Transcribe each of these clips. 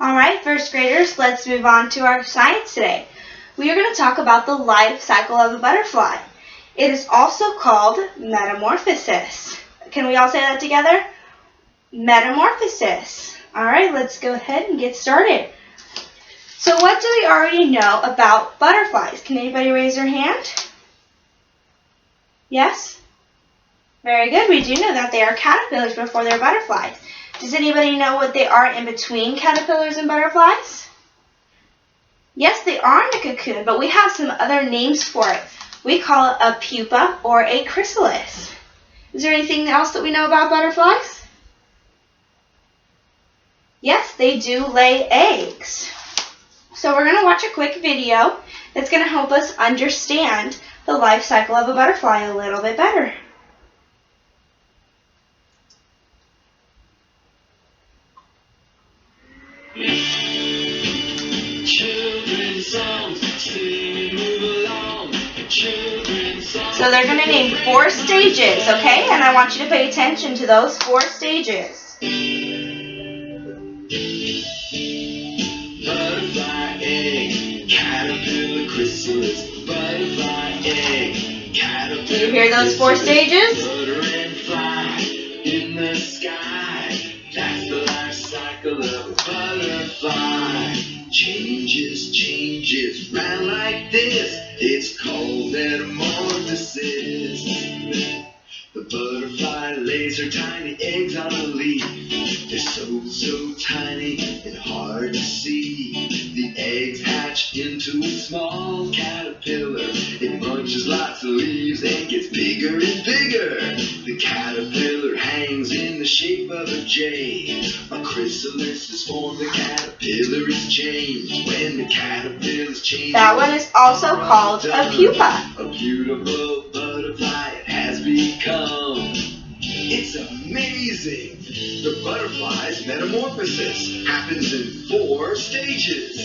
Alright, first graders, let's move on to our science today. We are going to talk about the life cycle of a butterfly. It is also called metamorphosis. Can we all say that together? Metamorphosis. Alright, let's go ahead and get started. So what do we already know about butterflies? Can anybody raise their hand? Yes? Very good. We do know that they are caterpillars before they're butterflies. Does anybody know what they are in between caterpillars and butterflies? Yes, they are in a cocoon, but we have some other names for it. We call it a pupa or a chrysalis. Is there anything else that we know about butterflies? Yes, they do lay eggs. So we're going to watch a quick video that's going to help us understand the life cycle of a butterfly a little bit better. So they're going to name 4 stages, okay? And I want you to pay attention to those 4 stages. Butterfly egg, caterpillar chrysalis, butterfly egg, caterpillar. Do you hear those 4 stages? Butter and fly in the sky. That's the life cycle of a butterfly. Changes, round like this. It's called metamorphosis. The butterfly lays her tiny eggs on a leaf. They're so tiny and hard to see. The eggs hatch into a small caterpillar. It munches lots of leaves and gets bigger and bigger. The caterpillar hangs in the shape of a J. A chrysalis is formed, the caterpillar is changed. When the caterpillar is changed, that one is also called a pupa. A beautiful butterfly it has become. It's amazing. The butterfly's metamorphosis happens in 4 stages.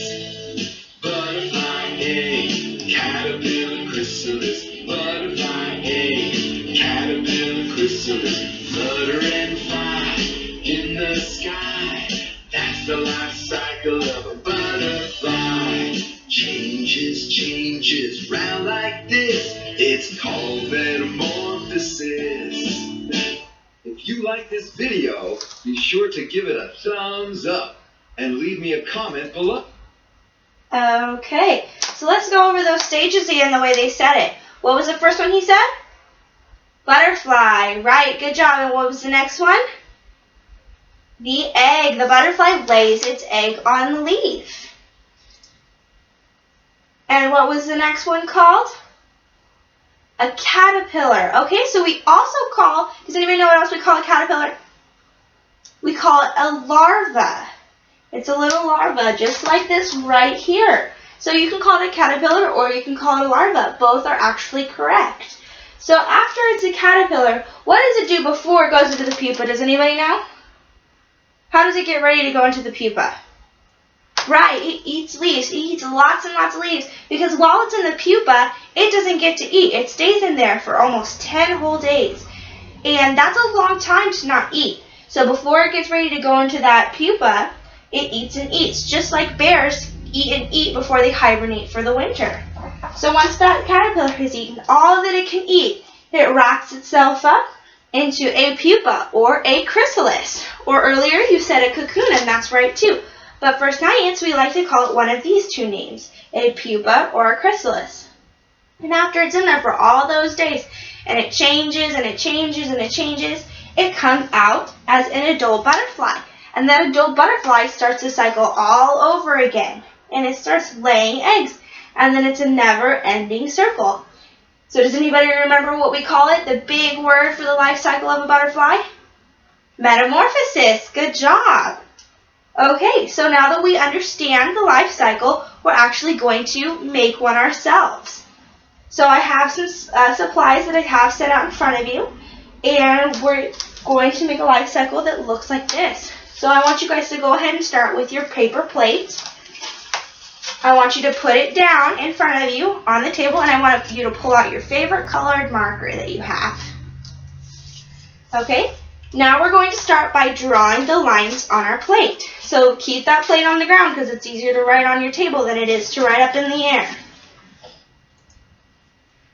Butterfly egg, caterpillar chrysalis, butterfly egg, caterpillar chrysalis, flutter and fly in the sky. That's the life cycle of a butterfly. Changes, round like this. It's called metamorphosis. If you like this video, be sure to give it a thumbs up and leave me a comment below. Okay, so let's go over those stages again the way they said it. What was the first one he said? Butterfly, right, good job. And what was the next one? The egg. The butterfly lays its egg on the leaf. And what was the next one called? A caterpillar. Okay, so we also call, does anybody know what else we call a caterpillar? We call it a larva. It's a little larva, just like this right here. So you can call it a caterpillar or you can call it a larva. Both are actually correct. So after it's a caterpillar, what does it do before it goes into the pupa? Does anybody know? How does it get ready to go into the pupa? Right, it eats leaves. It eats lots and lots of leaves because while it's in the pupa, it doesn't get to eat. It stays in there for almost 10 whole days. And that's a long time to not eat. So before it gets ready to go into that pupa, it eats and eats, just like bears eat and eat before they hibernate for the winter. So once that caterpillar has eaten all that it can eat, it wraps itself up into a pupa or a chrysalis. Or earlier you said a cocoon, and that's right too. But for science, we like to call it one of these 2 names, a pupa or a chrysalis. And after it's in there for all those days, and it changes and it changes and it changes, it comes out as an adult butterfly. And that adult butterfly starts the cycle all over again. And it starts laying eggs. And then it's a never-ending circle. So does anybody remember what we call it, the big word for the life cycle of a butterfly? Metamorphosis. Good job. Okay, so now that we understand the life cycle, we're actually going to make one ourselves. So I have some supplies that I have set out in front of you, and we're going to make a life cycle that looks like this. So I want you guys to go ahead and start with your paper plate. I want you to put it down in front of you on the table, and I want you to pull out your favorite colored marker that you have. Okay, Now we're going to start by drawing the lines on our plate. So keep that plate on the ground because it's easier to write on your table than it is to write up in the air.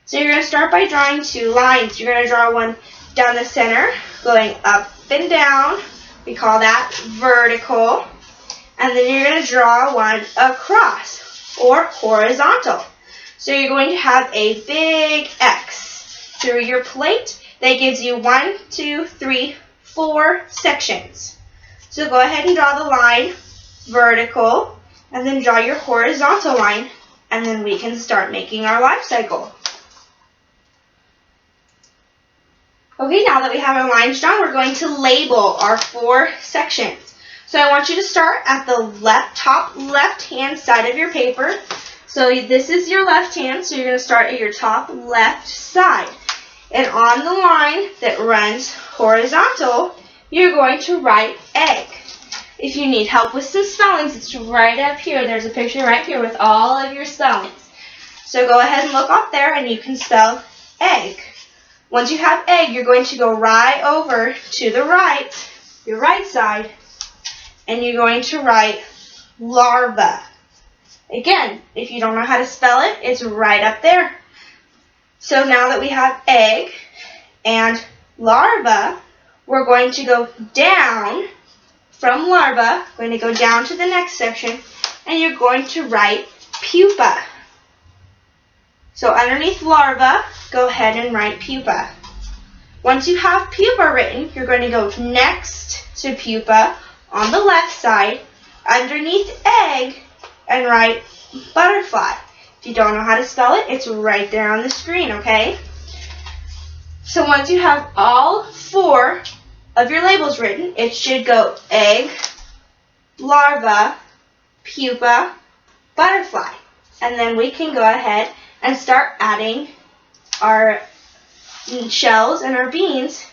So you're going to start by drawing 2 lines. You're going to draw one down the center, going up and down. We call that vertical. And then you're going to draw one across, or horizontal. So you're going to have a big X through your plate that gives you 1, 2, 3, 4 sections. So go ahead and draw the line vertical, and then draw your horizontal line, and then we can start making our life cycle. Okay, now that we have our lines drawn, we're going to label our 4 sections. So I want you to start at the top left-hand side of your paper. So this is your left hand, so you're going to start at your top left side. And on the line that runs horizontal, you're going to write egg. If you need help with some spellings, it's right up here. There's a picture right here with all of your spellings. So go ahead and look up there and you can spell egg. Once you have egg, you're going to go right over to the right, your right side, and you're going to write larva. Again, if you don't know how to spell it, it's right up there. So now that we have egg and larva, we're going to go down from larva, going to go down to the next section, and you're going to write pupa. So underneath larva, go ahead and write pupa. Once you have pupa written, you're going to go next to pupa on the left side, underneath egg, and write butterfly. If you don't know how to spell it, it's right there on the screen, okay? So once you have all 4 of your labels written, it should go egg, larva, pupa, butterfly. And then we can go ahead and start adding our shells and our beans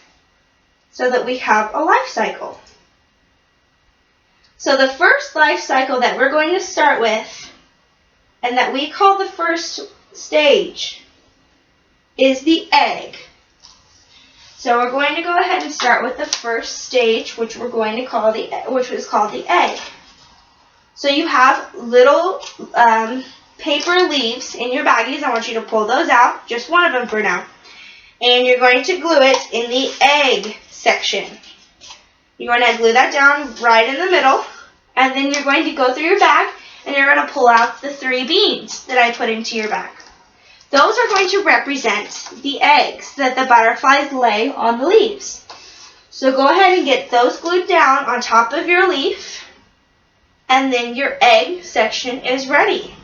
so that we have a life cycle. So the first life cycle that we're going to start with, and that we call the first stage, is the egg. So we're going to go ahead and start with the first stage, which we're going to call which is called the egg. So you have little paper leaves in your baggies. I want you to pull those out, just one of them for now. And you're going to glue it in the egg section. You're going to glue that down right in the middle, and then you're going to go through your bag and you're going to pull out the 3 beans that I put into your bag. Those are going to represent the eggs that the butterflies lay on the leaves. So go ahead and get those glued down on top of your leaf, and then your egg section is ready.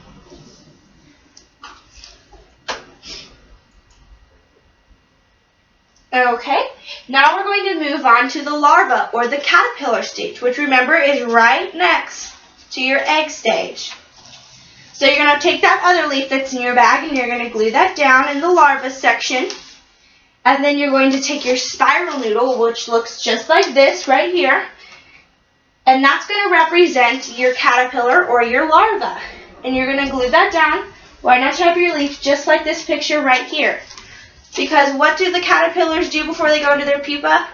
Okay, now we're going to move on to the larva, or the caterpillar stage, which remember is right next to your egg stage. So you're going to take that other leaf that's in your bag and you're going to glue that down in the larva section. And then you're going to take your spiral noodle, which looks just like this right here. And that's going to represent your caterpillar or your larva. And you're going to glue that down right on top of your leaf, just like this picture right here. Because what do the caterpillars do before they go to their pupa?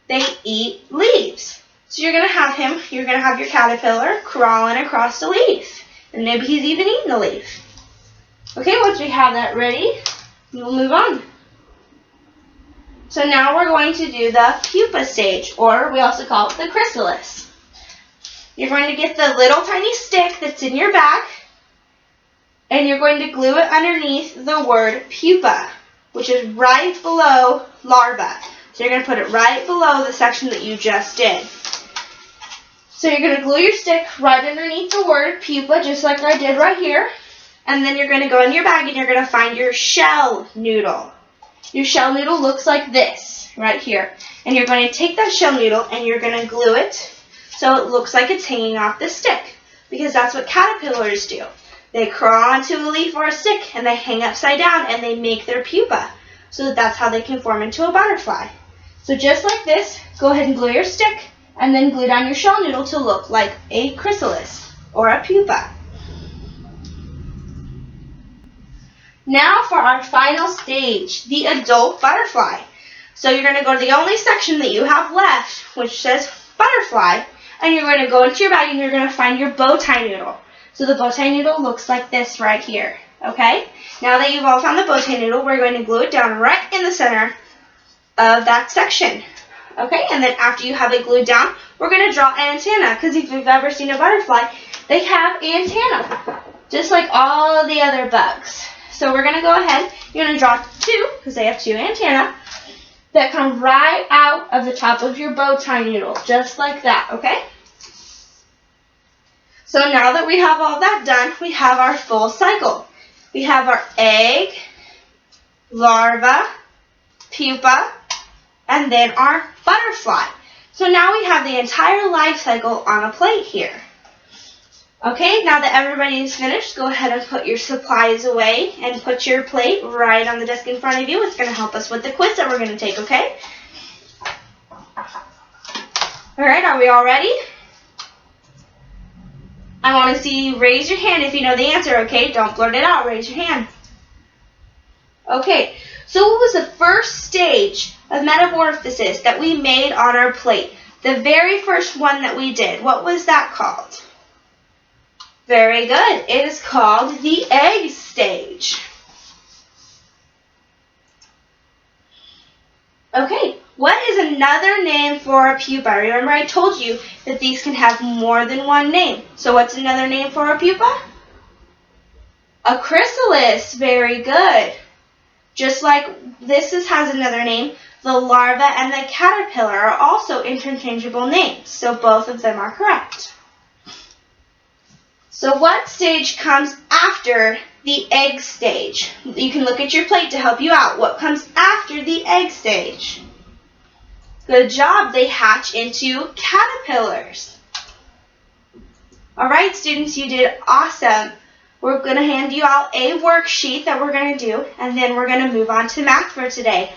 They eat leaves. So you're going to have your caterpillar crawling across the leaf. And maybe he's even eating the leaf. Okay, once we have that ready, we'll move on. So now we're going to do the pupa stage, or we also call it the chrysalis. You're going to get the little tiny stick that's in your bag, and you're going to glue it underneath the word pupa, which is right below larva. So you're going to put it right below the section that you just did. So you're going to glue your stick right underneath the word pupa, just like I did right here. And then you're going to go in your bag and you're going to find your shell noodle. Your shell noodle looks like this, right here. And you're going to take that shell noodle and you're going to glue it so it looks like it's hanging off the stick. Because that's what caterpillars do. They crawl onto a leaf or a stick and they hang upside down and they make their pupa. So that's how they can form into a butterfly. So just like this, go ahead and glue your stick and then glue down your shell noodle to look like a chrysalis or a pupa. Now for our final stage, the adult butterfly. So you're going to go to the only section that you have left, which says butterfly, and you're going to go into your bag and you're going to find your bow tie noodle. So the bow tie noodle looks like this right here, okay? Now that you've all found the bow tie noodle, we're going to glue it down right in the center of that section, okay? And then after you have it glued down, we're going to draw an antenna, because if you've ever seen a butterfly, they have antenna, just like all the other bugs. So we're going to go ahead, you're going to draw two, because they have two antennae, that come right out of the top of your bow tie noodle, just like that, okay? So now that we have all that done, we have our full cycle. We have our egg, larva, pupa, and then our butterfly. So now we have the entire life cycle on a plate here. Okay, now that everybody is finished, go ahead and put your supplies away and put your plate right on the desk in front of you. It's going to help us with the quiz that we're going to take, okay? All right, are we all ready? I want to see you raise your hand if you know the answer, okay? Don't blurt it out. Raise your hand. Okay, so what was the first stage of metamorphosis that we made on our plate? The very first one that we did, what was that called? Very good. It is called the egg stage. Okay, what is another name for a pupa? Remember I told you that these can have more than one name. So what's another name for a pupa? A chrysalis. Very good. Just like this has another name, the larva and the caterpillar are also interchangeable names. So both of them are correct. So what stage comes after the egg stage? You can look at your plate to help you out. What comes after the egg stage? Good job. They hatch into caterpillars. All right, students, you did awesome. We're going to hand you out a worksheet that we're going to do, and then we're going to move on to math for today.